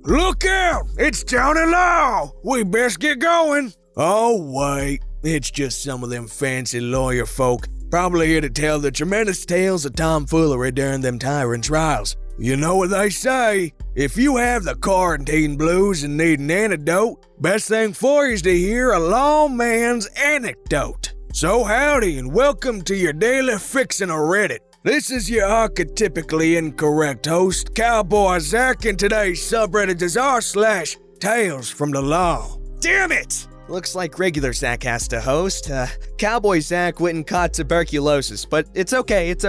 Look out! It's Tony Law! We best get going! Oh, wait. It's just some of them fancy lawyer folk, probably here to tell the tremendous tales of tomfoolery during them tiring trials. You know what they say, if you have the quarantine blues and need an antidote, best thing for you is to hear a lawman's anecdote. So howdy and welcome to your daily fixin' of Reddit. This is your archetypically incorrect host, Cowboy Zach, and today's subreddit is r/TalesFromTheLaw. Damn it! Looks like regular Zach has to host. Cowboy Zach went and caught tuberculosis, but it's okay. It's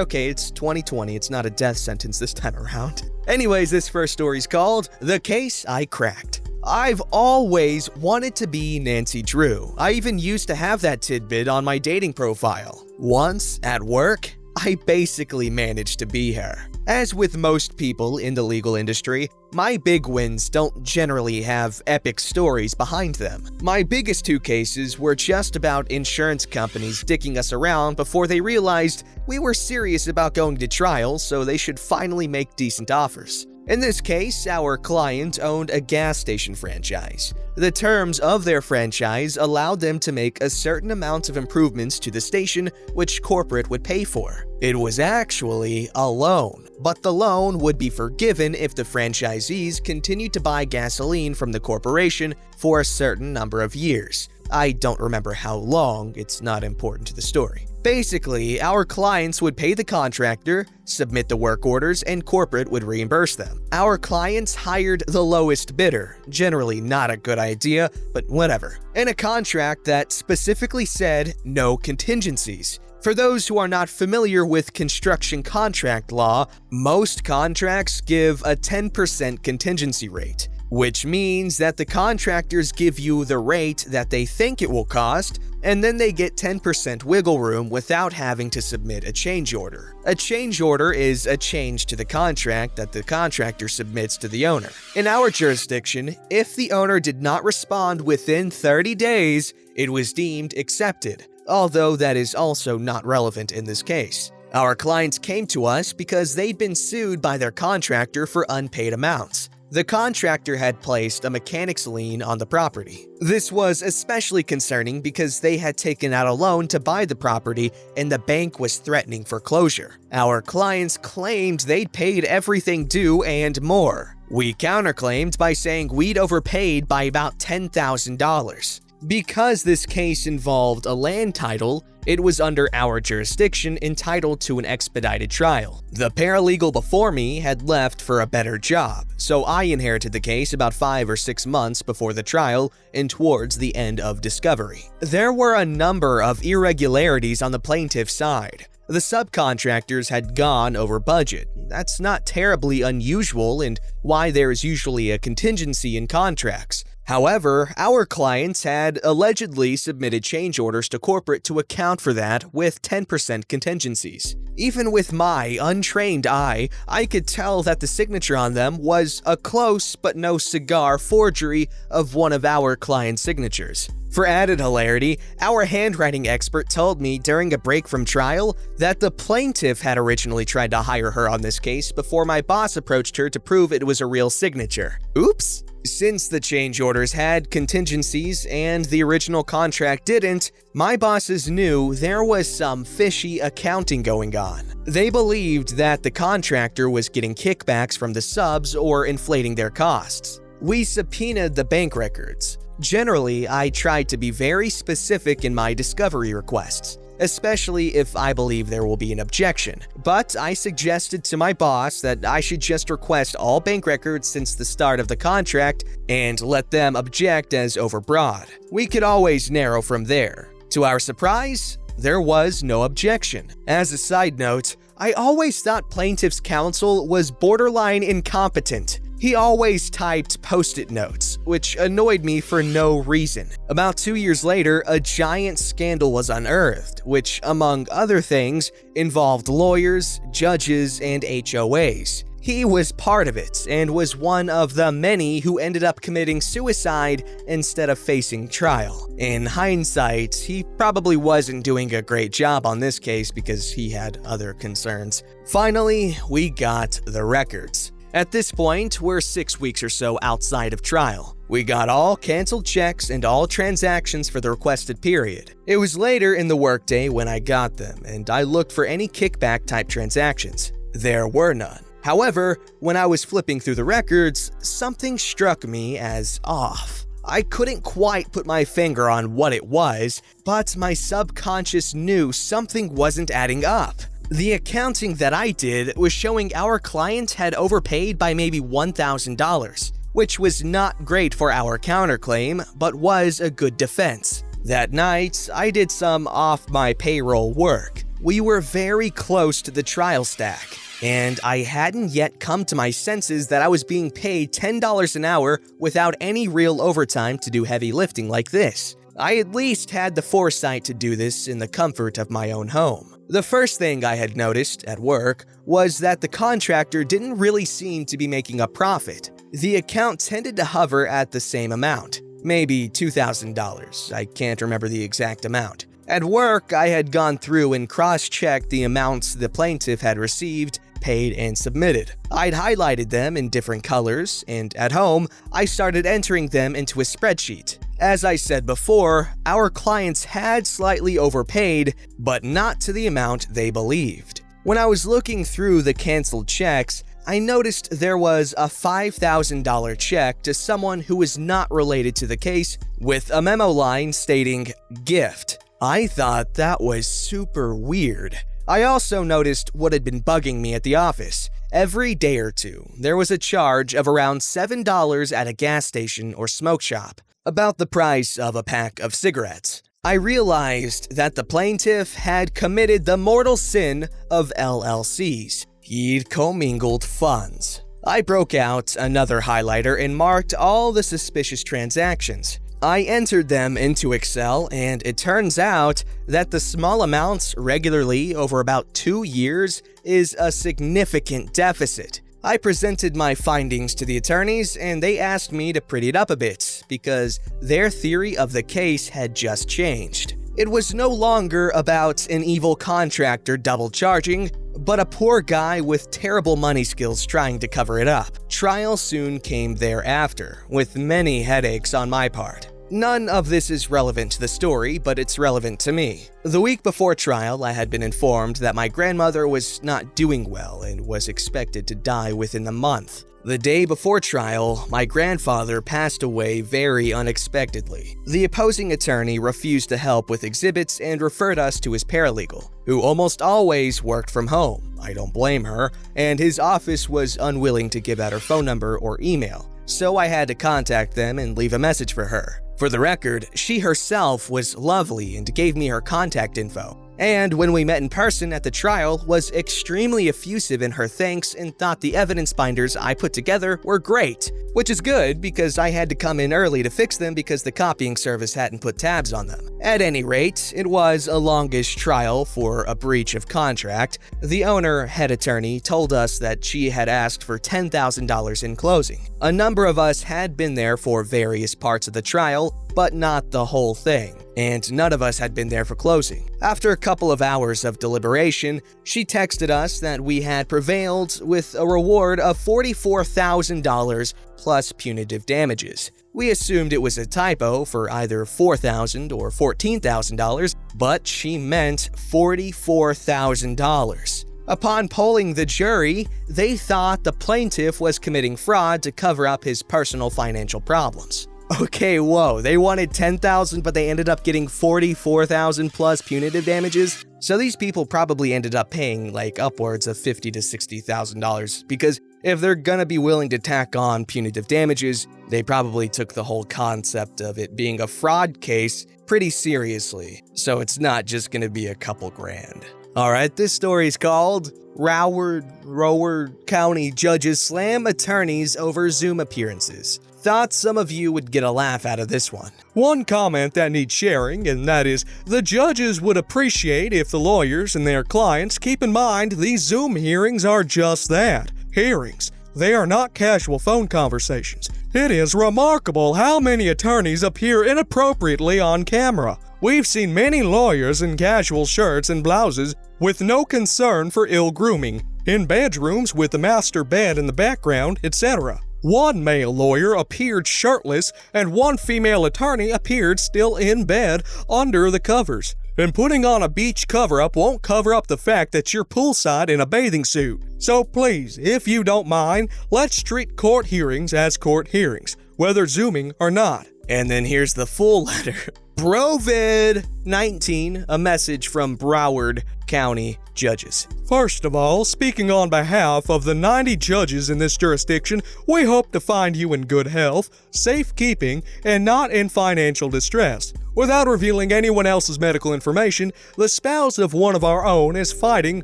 2020, it's not a death sentence this time around. Anyways, this first story's called The Case I Cracked. I've always wanted to be Nancy Drew. I even used to have that tidbit on my dating profile. Once, at work, I basically managed to be her. As with most people in the legal industry, my big wins don't generally have epic stories behind them. My biggest two cases were just about insurance companies dicking us around before they realized we were serious about going to trial, so they should finally make decent offers. In this case, our client owned a gas station franchise. The terms of their franchise allowed them to make a certain amount of improvements to the station, which corporate would pay for. It was actually a loan, but the loan would be forgiven if the franchisees continued to buy gasoline from the corporation for a certain number of years. I don't remember how long, it's not important to the story. Basically, our clients would pay the contractor, submit the work orders, and corporate would reimburse them. Our clients hired the lowest bidder, generally not a good idea, but whatever, in a contract that specifically said no contingencies. For those who are not familiar with construction contract law, most contracts give a 10% contingency rate, which means that the contractors give you the rate that they think it will cost, and then they get 10% wiggle room without having to submit a change order. A change order is a change to the contract that the contractor submits to the owner. In our jurisdiction, if the owner did not respond within 30 days, it was deemed accepted, although that is also not relevant in this case. Our clients came to us because they'd been sued by their contractor for unpaid amounts. The contractor had placed a mechanic's lien on the property. This was especially concerning because they had taken out a loan to buy the property and the bank was threatening foreclosure. Our clients claimed they'd paid everything due and more. We counterclaimed by saying we'd overpaid by about $10,000. Because this case involved a land title, it was under our jurisdiction entitled to an expedited trial. The paralegal before me had left for a better job, so I inherited the case about 5 or 6 months before the trial and towards the end of discovery. There were a number of irregularities on the plaintiff's side. The subcontractors had gone over budget. That's not terribly unusual and why there is usually a contingency in contracts. However, our clients had allegedly submitted change orders to corporate to account for that with 10% contingencies. Even with my untrained eye, I could tell that the signature on them was a close but no cigar forgery of one of our client's signatures. For added hilarity, our handwriting expert told me during a break from trial that the plaintiff had originally tried to hire her on this case before my boss approached her to prove it was a real signature. Oops! Since the change orders had contingencies and the original contract didn't, my bosses knew there was some fishy accounting going on. They believed that the contractor was getting kickbacks from the subs or inflating their costs. We subpoenaed the bank records. Generally, I tried to be very specific in my discovery requests, especially if I believe there will be an objection. But I suggested to my boss that I should just request all bank records since the start of the contract and let them object as overbroad. We could always narrow from there. To our surprise, there was no objection. As a side note, I always thought plaintiff's counsel was borderline incompetent. He always typed post-it notes, which annoyed me for no reason. About 2 years later, a giant scandal was unearthed, which, among other things, involved lawyers, judges, and HOAs. He was part of it and was one of the many who ended up committing suicide instead of facing trial. In hindsight, he probably wasn't doing a great job on this case because he had other concerns. Finally, we got the records. At this point, we're 6 weeks or so outside of trial. We got all canceled checks and all transactions for the requested period. It was later in the workday when I got them, and I looked for any kickback-type transactions. There were none. However, when I was flipping through the records, something struck me as off. I couldn't quite put my finger on what it was, but my subconscious knew something wasn't adding up. The accounting that I did was showing our client had overpaid by maybe $1,000, which was not great for our counterclaim, but was a good defense. That night, I did some off-my-payroll work. We were very close to the trial stack, and I hadn't yet come to my senses that I was being paid $10 an hour without any real overtime to do heavy lifting like this. I at least had the foresight to do this in the comfort of my own home. The first thing I had noticed at work was that the contractor didn't really seem to be making a profit. The account tended to hover at the same amount, maybe $2,000. I can't remember the exact amount. At work, I had gone through and cross-checked the amounts the plaintiff had received, paid, and submitted. I'd highlighted them in different colors, and at home, I started entering them into a spreadsheet. As I said before, our clients had slightly overpaid, but not to the amount they believed. When I was looking through the canceled checks, I noticed there was a $5,000 check to someone who was not related to the case with a memo line stating, "Gift." I thought that was super weird. I also noticed what had been bugging me at the office. Every day or two, there was a charge of around $7 at a gas station or smoke shop, about the price of a pack of cigarettes. I realized that the plaintiff had committed the mortal sin of LLCs. He'd commingled funds. I broke out another highlighter and marked all the suspicious transactions. I entered them into Excel, and it turns out that the small amounts regularly over about 2 years is a significant deficit. I presented my findings to the attorneys, and they asked me to pretty it up a bit because their theory of the case had just changed. It was no longer about an evil contractor double charging, but a poor guy with terrible money skills trying to cover it up. Trial soon came thereafter, with many headaches on my part. None of this is relevant to the story, but it's relevant to me. The week before trial, I had been informed that my grandmother was not doing well and was expected to die within the month. The day before trial, my grandfather passed away very unexpectedly. The opposing attorney refused to help with exhibits and referred us to his paralegal, who almost always worked from home. I don't blame her, and his office was unwilling to give out her phone number or email, so I had to contact them and leave a message for her. For the record, she herself was lovely and gave me her contact info. And when we met in person at the trial, was extremely effusive in her thanks and thought the evidence binders I put together were great, which is good because I had to come in early to fix them because the copying service hadn't put tabs on them. At any rate, it was a longish trial for a breach of contract. The owner, head attorney, told us that she had asked for $10,000 in closing. A number of us had been there for various parts of the trial, but not the whole thing, and none of us had been there for closing. After a couple of hours of deliberation, she texted us that we had prevailed with a reward of $44,000 plus punitive damages. We assumed it was a typo for either $4,000 or $14,000, but she meant $44,000. Upon polling the jury, they thought the plaintiff was committing fraud to cover up his personal financial problems. Okay, whoa, they wanted $10,000, but they ended up getting $44,000 plus punitive damages? So these people probably ended up paying like upwards of $50,000 to $60,000, because if they're gonna be willing to tack on punitive damages, they probably took the whole concept of it being a fraud case pretty seriously. So it's not just gonna be a couple grand. Alright, this story's called Broward County Judges Slam Attorneys Over Zoom Appearances. Thought some of you would get a laugh out of this one. One comment that needs sharing, and that is, the judges would appreciate if the lawyers and their clients keep in mind these Zoom hearings are just that, hearings. They are not casual phone conversations. It is remarkable how many attorneys appear inappropriately on camera. We've seen many lawyers in casual shirts and blouses with no concern for ill grooming. in bedrooms with the master bed in the background, etc. One male lawyer appeared shirtless, and one female attorney appeared still in bed under the covers. And putting on a beach cover-up won't cover up the fact that you're poolside in a bathing suit. So please, if you don't mind, let's treat court hearings as court hearings, whether Zooming or not. And then here's the full letter. Brovid-19, a message from Broward County judges. First of all, speaking on behalf of the 90 judges in this jurisdiction, we hope to find you in good health, safekeeping, and not in financial distress. Without revealing anyone else's medical information, the spouse of one of our own is fighting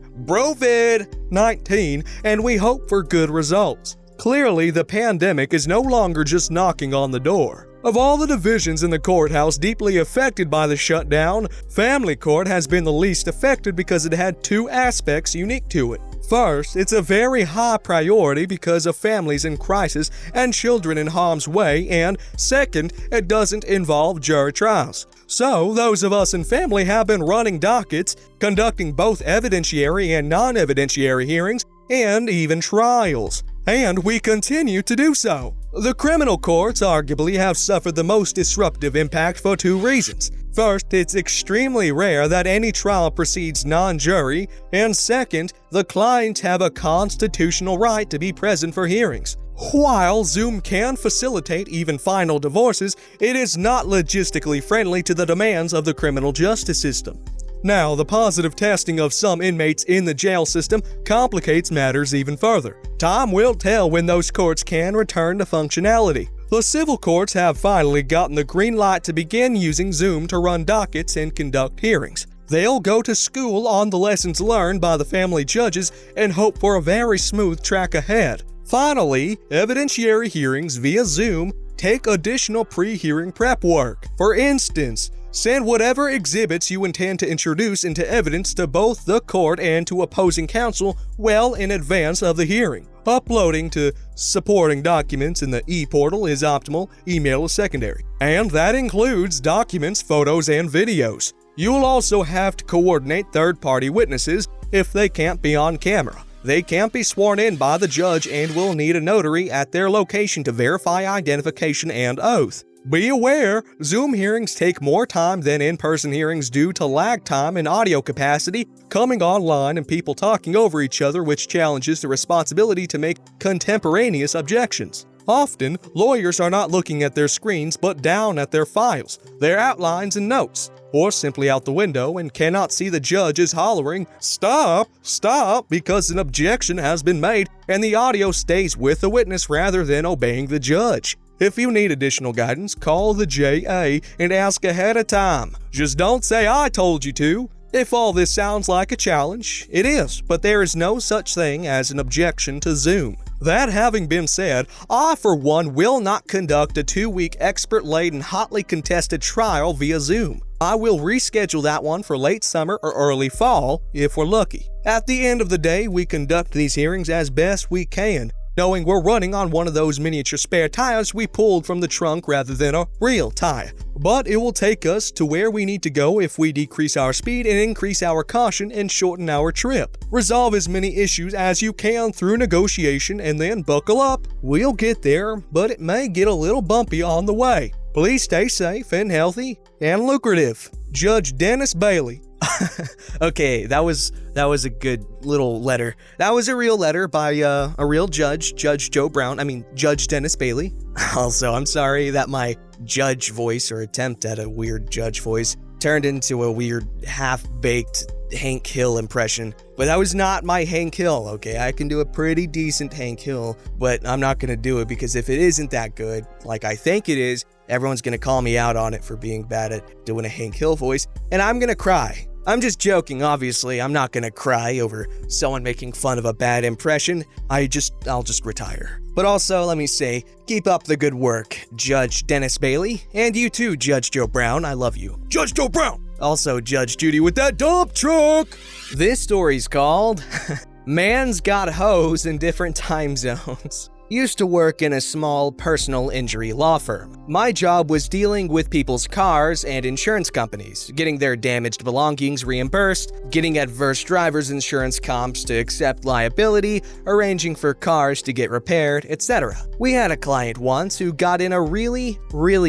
Brovid-19, and we hope for good results. Clearly, the pandemic is no longer just knocking on the door. Of all the divisions in the courthouse deeply affected by the shutdown, family court has been the least affected because it had two aspects unique to it. First, it's a very high priority because of families in crisis and children in harm's way, and second, it doesn't involve jury trials. So, those of us in family have been running dockets, conducting both evidentiary and non-evidentiary hearings, and even trials. And we continue to do so. The criminal courts arguably have suffered the most disruptive impact for two reasons. First, it's extremely rare that any trial proceeds non-jury, and second, the clients have a constitutional right to be present for hearings. While Zoom can facilitate even final divorces, it is not logistically friendly to the demands of the criminal justice system. Now, the positive testing of some inmates in the jail system complicates matters even further. Time will tell when those courts can return to functionality. The civil courts have finally gotten the green light to begin using Zoom to run dockets and conduct hearings. They'll go to school on the lessons learned by the family judges and hope for a very smooth track ahead. Finally, evidentiary hearings via Zoom take additional pre-hearing prep work. For instance, send whatever exhibits you intend to introduce into evidence to both the court and to opposing counsel well in advance of the hearing. Uploading to supporting documents in the e-portal is optimal, email is secondary. And that includes documents, photos, and videos. You'll also have to coordinate third-party witnesses if they can't be on camera. They can't be sworn in by the judge and will need a notary at their location to verify identification and oath. Be aware, Zoom hearings take more time than in-person hearings due to lag time and audio capacity, coming online and people talking over each other, which challenges the responsibility to make contemporaneous objections. Often, lawyers are not looking at their screens but down at their files, their outlines and notes, or simply out the window and cannot see the judge is hollering, "Stop, stop," because an objection has been made and the audio stays with the witness rather than obeying the judge. If you need additional guidance, call the JA and ask ahead of time. Just don't say I told you to. If all this sounds like a challenge, it is, but there is no such thing as an objection to Zoom. That having been said, I for one will not conduct a 2-week expert-laden, hotly contested trial via Zoom. I will reschedule that one for late summer or early fall, if we're lucky. At the end of the day, we conduct these hearings as best we can, knowing we're running on one of those miniature spare tires we pulled from the trunk rather than a real tire. But it will take us to where we need to go if we decrease our speed and increase our caution and shorten our trip. Resolve as many issues as you can through negotiation and then buckle up. We'll get there, but it may get a little bumpy on the way. Please stay safe and healthy and lucrative. Judge Dennis Bailey. Okay, that was a good little letter. That was a real letter by a real judge, Judge Dennis Bailey. Also, I'm sorry that my judge voice or attempt at a weird judge voice turned into a weird half-baked Hank Hill impression. But that was not my Hank Hill, okay? I can do a pretty decent Hank Hill, but I'm not gonna do it because if it isn't that good, like I think it is, everyone's gonna call me out on it for being bad at doing a Hank Hill voice, and I'm gonna cry. I'm just joking, obviously. I'm not gonna cry over someone making fun of a bad impression. I'll just retire. But also, let me say, keep up the good work, Judge Dennis Bailey. And you too, Judge Joe Brown. I love you. Judge Joe Brown! Also, Judge Judy with that dump truck! This story's called Man's Got Hoes in Different Time Zones. Used to work in a small personal injury law firm. My job was dealing with people's cars and insurance companies, getting their damaged belongings reimbursed, getting adverse driver's insurance comps to accept liability, arranging for cars to get repaired, etc. We had a client once who got in a really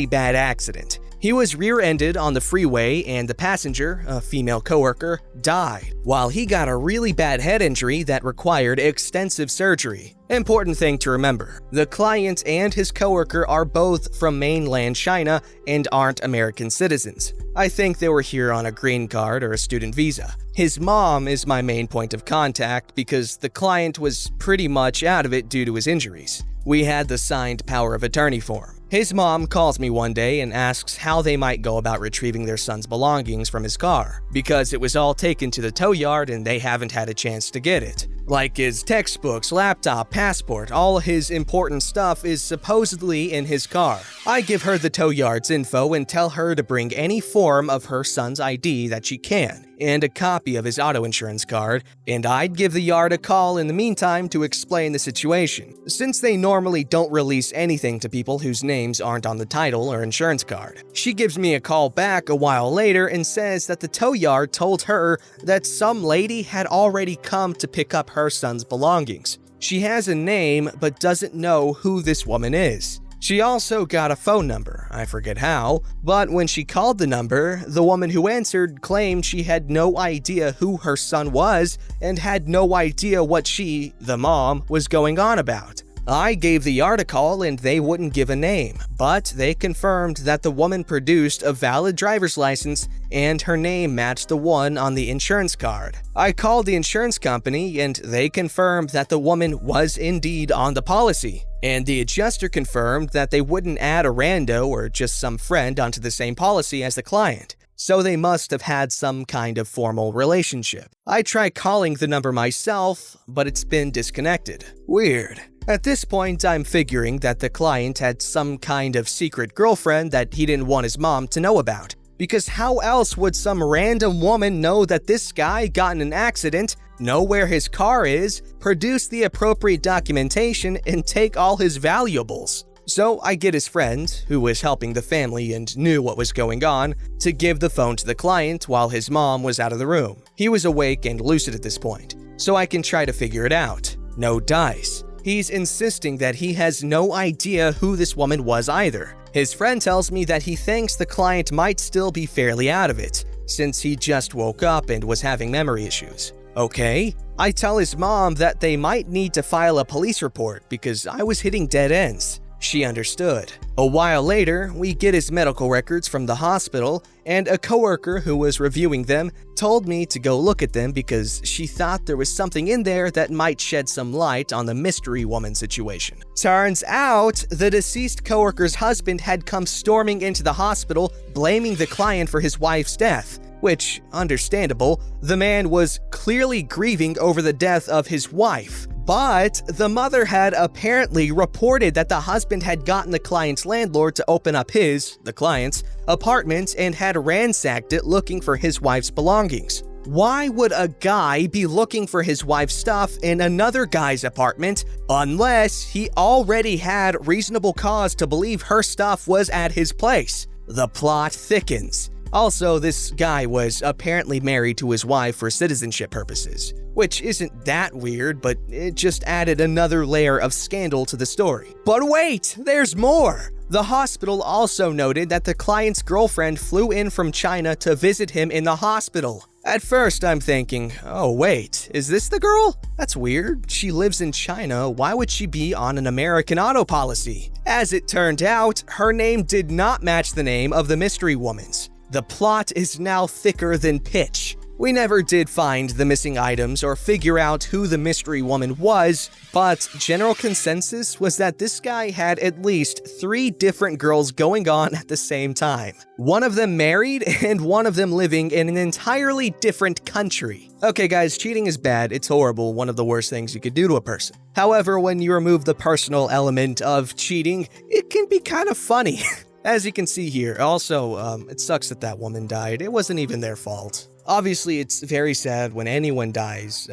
bad accident. He was rear-ended on the freeway and the passenger, a female coworker, died, while he got a really bad head injury that required extensive surgery. Important thing to remember, the client and his coworker are both from mainland China and aren't American citizens. I think they were here on a green card or a student visa. His mom is my main point of contact because the client was pretty much out of it due to his injuries. We had the signed power of attorney form. His mom calls me one day and asks how they might go about retrieving their son's belongings from his car, because it was all taken to the tow yard and they haven't had a chance to get it. Like his textbooks, laptop, passport, all his important stuff is supposedly in his car. I give her the tow yard's info and tell her to bring any form of her son's ID that she can, and a copy of his auto insurance card, and I'd give the yard a call in the meantime to explain the situation, since they normally don't release anything to people whose names aren't on the title or insurance card. She gives me a call back a while later and says that the tow yard told her that some lady had already come to pick up her son's belongings. She has a name but doesn't know who this woman is. She also got a phone number, I forget how, but when she called the number, the woman who answered claimed she had no idea who her son was and had no idea what she, the mom, was going on about. I gave the yard a call and they wouldn't give a name, but they confirmed that the woman produced a valid driver's license and her name matched the one on the insurance card. I called the insurance company and they confirmed that the woman was indeed on the policy, and the adjuster confirmed that they wouldn't add a rando or just some friend onto the same policy as the client. So they must have had some kind of formal relationship. I tried calling the number myself, but it's been disconnected. Weird. At this point, I'm figuring that the client had some kind of secret girlfriend that he didn't want his mom to know about. Because how else would some random woman know that this guy got in an accident, know where his car is, produce the appropriate documentation, and take all his valuables? So I get his friend, who was helping the family and knew what was going on, to give the phone to the client while his mom was out of the room. He was awake and lucid at this point, so I can try to figure it out. No dice. He's insisting that he has no idea who this woman was either. His friend tells me that he thinks the client might still be fairly out of it, since he just woke up and was having memory issues. Okay. I tell his mom that they might need to file a police report because I was hitting dead ends. She understood. A while later, we get his medical records from the hospital, and a coworker who was reviewing them told me to go look at them because she thought there was something in there that might shed some light on the mystery woman situation. Turns out, the deceased coworker's husband had come storming into the hospital, blaming the client for his wife's death. Which, understandable, the man was clearly grieving over the death of his wife. But the mother had apparently reported that the husband had gotten the client's landlord to open up his, the client's, apartment and had ransacked it looking for his wife's belongings. Why would a guy be looking for his wife's stuff in another guy's apartment unless he already had reasonable cause to believe her stuff was at his place? The plot thickens. Also, this guy was apparently married to his wife for citizenship purposes, which isn't that weird, but it just added another layer of scandal to the story. But wait, there's more! The hospital also noted that the client's girlfriend flew in from China to visit him in the hospital. At first, I'm thinking, oh wait, is this the girl? That's weird. She lives in China. Why would she be on an American auto policy? As it turned out, her name did not match the name of the mystery woman's. The plot is now thicker than pitch. We never did find the missing items or figure out who the mystery woman was, but general consensus was that this guy had at least 3 different girls going on at the same time. One of them married and one of them living in an entirely different country. Okay guys, cheating is bad, it's horrible, one of the worst things you could do to a person. However, when you remove the personal element of cheating, it can be kind of funny. As you can see here, also, it sucks that that woman died. It wasn't even their fault. Obviously, it's very sad when anyone dies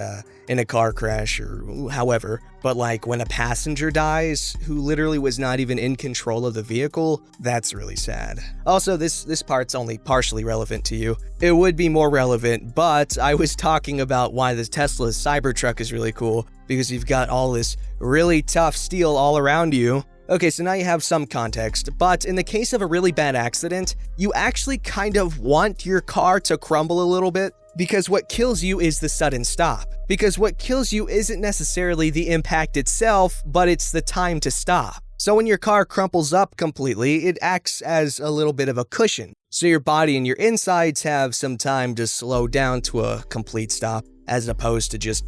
in a car crash or however, but like when a passenger dies who literally was not even in control of the vehicle, that's really sad. Also, this part's only partially relevant to you. It would be more relevant, but I was talking about why the Tesla Cybertruck is really cool, because you've got all this really tough steel all around you. Okay, so now you have some context, but in the case of a really bad accident, you actually kind of want your car to crumble a little bit, because what kills you is the sudden stop. Because what kills you isn't necessarily the impact itself, but it's the time to stop. So when your car crumples up completely, it acts as a little bit of a cushion. So your body and your insides have some time to slow down to a complete stop, as opposed to just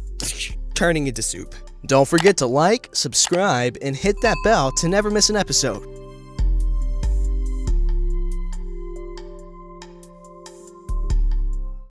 turning into soup. Don't forget to like, subscribe, and hit that bell to never miss an episode.